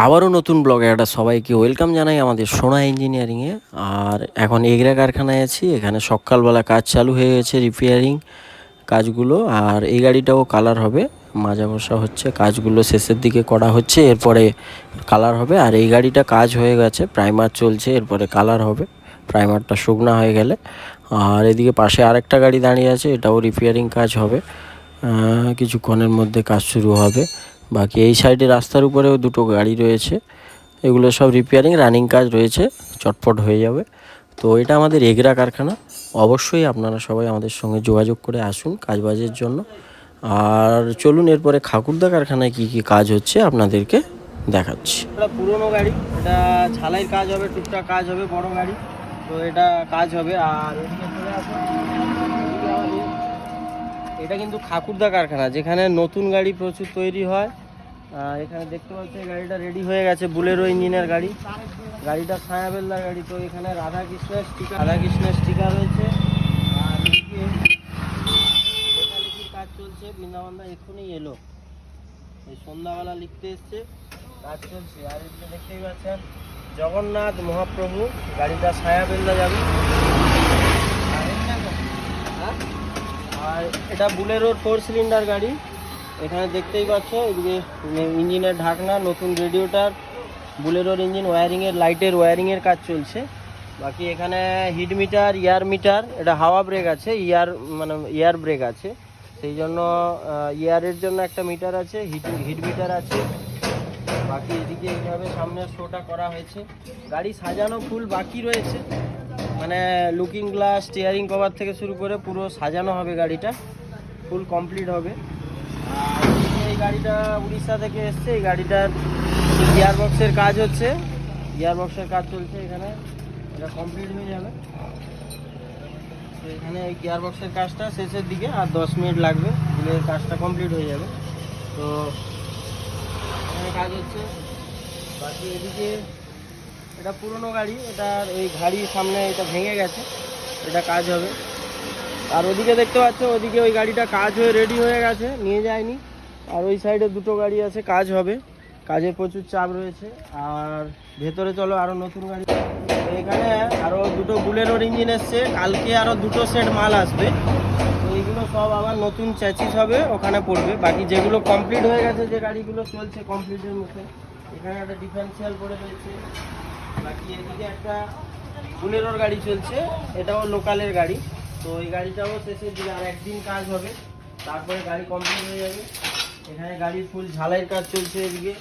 আবারও নতুন ব্লগে একটা সবাইকে ওয়েলকাম জানাই আমাদের সোনা ইঞ্জিনিয়ারিংয়ে। আর এখন এগরা কারখানায় আছি। এখানে সকালবেলা কাজ চালু হয়ে গেছে, রিপেয়ারিং কাজগুলো। আর এই গাড়িটাও কালার হবে, মাজা ঘষা হচ্ছে, কাজগুলো শেষের দিকে করা হচ্ছে, এরপরে কালার হবে। আর এই গাড়িটা কাজ হয়ে গেছে, প্রাইমার চলছে, এরপরে কালার হবে প্রাইমারটা শুকনা হয়ে গেলে। আর এদিকে পাশে আরেকটা গাড়ি দাঁড়িয়ে আছে, এটাও রিপেয়ারিং কাজ হবে, কিছুক্ষণের মধ্যে কাজ শুরু হবে। বাকি এই সাইডে রাস্তার উপরেও দুটো গাড়ি রয়েছে, এগুলো সব রিপেয়ারিং রানিং কাজ রয়েছে, চটপট হয়ে যাবে। তো এটা আমাদের এগরা কারখানা। অবশ্যই আপনারা সবাই আমাদের সঙ্গে যোগাযোগ করে আসুন কাজবাজের জন্য। আর চলুন এরপরে খাকুরদা কারখানায় কী কী কাজ হচ্ছে আপনাদেরকে দেখাচ্ছি। এটা পুরনো গাড়ি, এটা ঝালাইয়ের কাজ হবে, টুকটাক কাজ হবে, বড় গাড়ি তো এটা কাজ হবে। আর এদিকে চলে আসুন, এটা কিন্তু খাকুরদা কারখানা, যেখানে নতুন গাড়ি প্রচুর তৈরি হয়। এখানে দেখতে পাচ্ছি গাড়িটা রেডি হয়ে গেছে, বুলেরো ইঞ্জিনের গাড়ি, গাড়িটা ছায়াবেল্লার গাড়ি। তো এখানে রাধাকৃষ্ণের স্টিকার রয়েছে। আর লেখালেখির কাজ চলছে, বৃন্দাবনদা এক্ষুনি এলো, এই সন্ধ্যাবেলা লিখতে এসছে, কাজ চলছে। আর এদিকে দেখতেই পাচ্ছেন জগন্নাথ মহাপ্রভু, গাড়িটা ছায়াবেল্লা যাবে। আর এটা বুলেরোর 4 সিলিন্ডার গাড়ি। এখানে দেখতেই পাচ্ছ এদিকে ইঞ্জিনের ঢাকনা, নতুন রেডিওটার, বুলেরোর ইঞ্জিন ওয়্যারিংয়ের, লাইটের ওয়্যারিংয়ের কাজ চলছে। বাকি এখানে হিট মিটার, ইয়ার মিটার, এটা হাওয়া ব্রেক আছে, ইয়ার ব্রেক আছে, সেই জন্য ইয়ারের জন্য একটা মিটার আছে, হিট মিটার আছে। বাকি এদিকে এইভাবে সামনের শোটা করা হয়েছে। গাড়ি সাজানো ফুল বাকি রয়েছে, মানে লুকিং গ্লাস, স্টিয়ারিং কভার থেকে শুরু করে পুরো সাজানো হবে, গাড়িটা ফুল কমপ্লিট হবে। আর এই গাড়িটা উড়িষ্যা থেকে এসছে, এই গাড়িটার গিয়ার বক্সের কাজ হচ্ছে, গিয়ার বক্সের কাজ চলছে এখানে, এটা কমপ্লিট হয়ে যাবে। তো এখানে এই গিয়ার বক্সের কাজটা শেষের দিকে, আর 10 মিনিট লাগবে, এই কাজটা কমপ্লিট হয়ে যাবে। তো এখানে কাজ হচ্ছে। বাকি এদিকে এটা পুরনো গাড়ি, এটার এই গাড়ির সামনে এটা ভেঙে গেছে, এটা কাজ হবে। আর ওদিকে দেখতে পাচ্ছ, ওদিকে ওই গাড়িটা কাজ হয়ে রেডি হয়ে গেছে, নিয়ে যায়নি। আর ওই সাইডে দুটো গাড়ি আছে, কাজ হবে, কাজের প্রচুর চাপ রয়েছে। আর ভেতরে চলো আরও নতুন গাড়ি, এখানে আরও দুটো বুলেরোর ইঞ্জিন এসছে, কালকে আরও দুটো সেট মাল আসবে। তো এইগুলো সব আবার নতুন চ্যাচিস হবে, ওখানে পড়বে। বাকি যেগুলো কমপ্লিট হয়ে গেছে, যে গাড়িগুলো চলছে কমপ্লিটের মুখে, এখানে একটা ডিফারেন্সিয়াল পড়ে রয়েছে। বাকি এদিকে একটা বুলেরোর গাড়ি চলছে, এটাও লোকালের গাড়ি। তো এই গাড়িটাও শেষের দিকে আর একদিন কাজ হবে, তারপরে গাড়ি কমপ্লিট হয়ে যাবে। এখানে গাড়ির ফুল ঝালাইয়ের কাজ চলছে, এদিকে